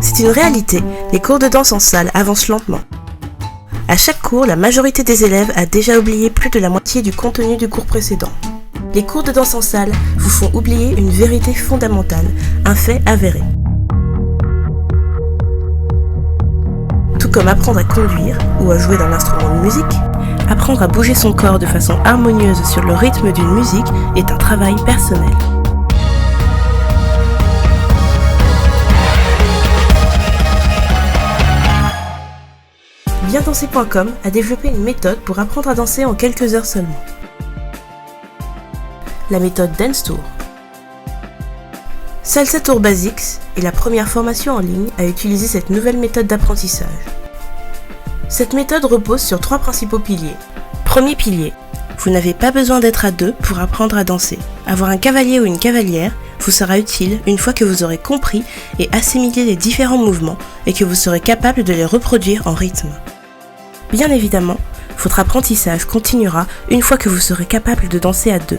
C'est une réalité, les cours de danse en salle avancent lentement. À chaque cours, la majorité des élèves a déjà oublié plus de la moitié du contenu du cours précédent. Les cours de danse en salle vous font oublier une vérité fondamentale, un fait avéré. Tout comme apprendre à conduire ou à jouer d'un instrument de musique, apprendre à bouger son corps de façon harmonieuse sur le rythme d'une musique est un travail personnel. Biendanser.com a développé une méthode pour apprendre à danser en quelques heures seulement. La méthode Dance Tour. Salsa Tour Basics est la première formation en ligne à utiliser cette nouvelle méthode d'apprentissage. Cette méthode repose sur 3 principaux piliers. Premier pilier, vous n'avez pas besoin d'être à 2 pour apprendre à danser. Avoir un cavalier ou une cavalière vous sera utile une fois que vous aurez compris et assimilé les différents mouvements et que vous serez capable de les reproduire en rythme. Bien évidemment, votre apprentissage continuera une fois que vous serez capable de danser à 2.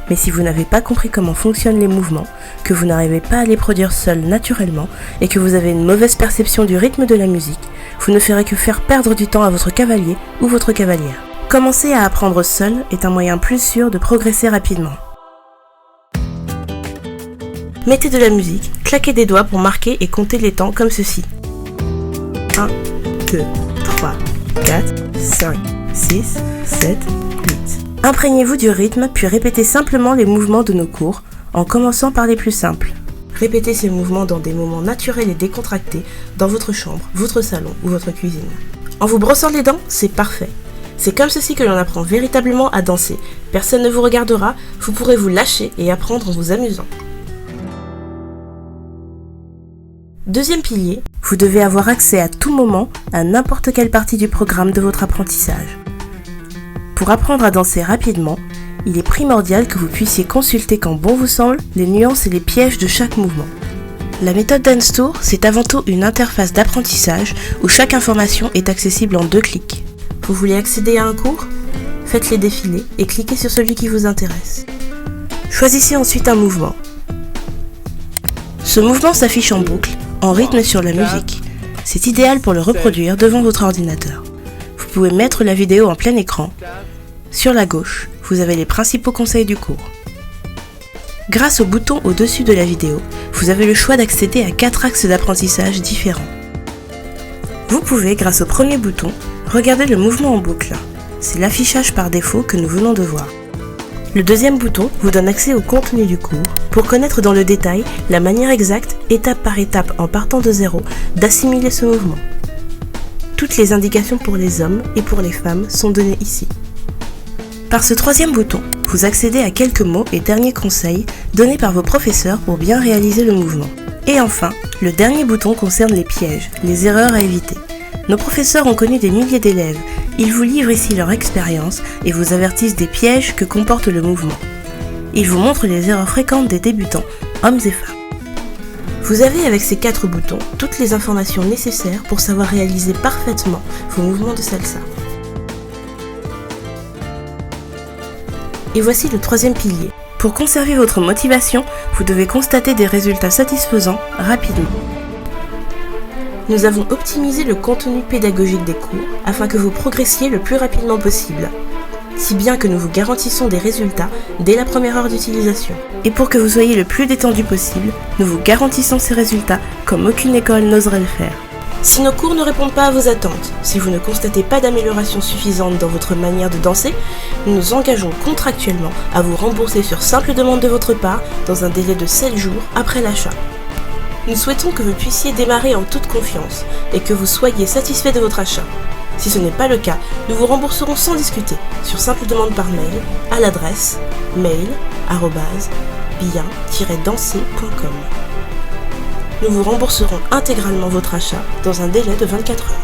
Mais si vous n'avez pas compris comment fonctionnent les mouvements, que vous n'arrivez pas à les produire seul naturellement et que vous avez une mauvaise perception du rythme de la musique, vous ne ferez que faire perdre du temps à votre cavalier ou votre cavalière. Commencer à apprendre seul est un moyen plus sûr de progresser rapidement. Mettez de la musique, claquez des doigts pour marquer et compter les temps comme ceci. 1, 2, 3, 4, 5, 6, 7, 8. Imprégnez-vous du rythme puis répétez simplement les mouvements de nos cours en commençant par les plus simples. Répétez ces mouvements dans des moments naturels et décontractés dans votre chambre, votre salon ou votre cuisine. En vous brossant les dents, c'est parfait. C'est comme ceci que l'on apprend véritablement à danser. Personne ne vous regardera, vous pourrez vous lâcher et apprendre en vous amusant. Deuxième pilier, vous devez avoir accès à tout moment à n'importe quelle partie du programme de votre apprentissage. Pour apprendre à danser rapidement, il est primordial que vous puissiez consulter quand bon vous semble les nuances et les pièges de chaque mouvement. La méthode Dance Tour, c'est avant tout une interface d'apprentissage où chaque information est accessible en 2 clics. Vous voulez accéder à un cours ? Faites-les défiler et cliquez sur celui qui vous intéresse. Choisissez ensuite un mouvement. Ce mouvement s'affiche en boucle, en rythme sur la musique. C'est idéal pour le reproduire devant votre ordinateur. Vous pouvez mettre la vidéo en plein écran. Sur la gauche, vous avez les principaux conseils du cours. Grâce au bouton au-dessus de la vidéo, vous avez le choix d'accéder à 4 axes d'apprentissage différents. Vous pouvez, grâce au premier bouton, regarder le mouvement en boucle. C'est l'affichage par défaut que nous venons de voir. Le deuxième bouton vous donne accès au contenu du cours pour connaître dans le détail la manière exacte, étape par étape en partant de zéro, d'assimiler ce mouvement. Toutes les indications pour les hommes et pour les femmes sont données ici. Par ce troisième bouton, vous accédez à quelques mots et derniers conseils donnés par vos professeurs pour bien réaliser le mouvement. Et enfin, le dernier bouton concerne les pièges, les erreurs à éviter. Nos professeurs ont connu des milliers d'élèves. Ils vous livrent ici leur expérience et vous avertissent des pièges que comporte le mouvement. Ils vous montrent les erreurs fréquentes des débutants, hommes et femmes. Vous avez avec ces 4 boutons toutes les informations nécessaires pour savoir réaliser parfaitement vos mouvements de salsa. Et voici le troisième pilier. Pour conserver votre motivation, vous devez constater des résultats satisfaisants rapidement. Nous avons optimisé le contenu pédagogique des cours afin que vous progressiez le plus rapidement possible, si bien que nous vous garantissons des résultats dès la première heure d'utilisation. Et pour que vous soyez le plus détendu possible, nous vous garantissons ces résultats comme aucune école n'oserait le faire. Si nos cours ne répondent pas à vos attentes, si vous ne constatez pas d'amélioration suffisante dans votre manière de danser, nous nous engageons contractuellement à vous rembourser sur simple demande de votre part dans un délai de 7 jours après l'achat. Nous souhaitons que vous puissiez démarrer en toute confiance et que vous soyez satisfait de votre achat. Si ce n'est pas le cas, nous vous rembourserons sans discuter sur simple demande par mail à l'adresse mail@bien-danser.com. Nous vous rembourserons intégralement votre achat dans un délai de 24 heures.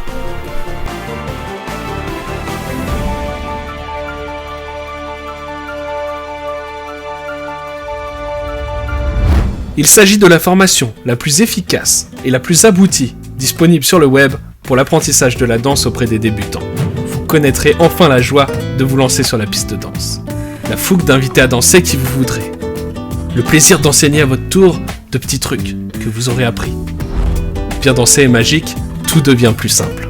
Il s'agit de la formation la plus efficace et la plus aboutie disponible sur le web pour l'apprentissage de la danse auprès des débutants. Vous connaîtrez enfin la joie de vous lancer sur la piste de danse, la fougue d'inviter à danser qui vous voudrez, le plaisir d'enseigner à votre tour de petits trucs que vous aurez appris. Bien danser est magique, tout devient plus simple.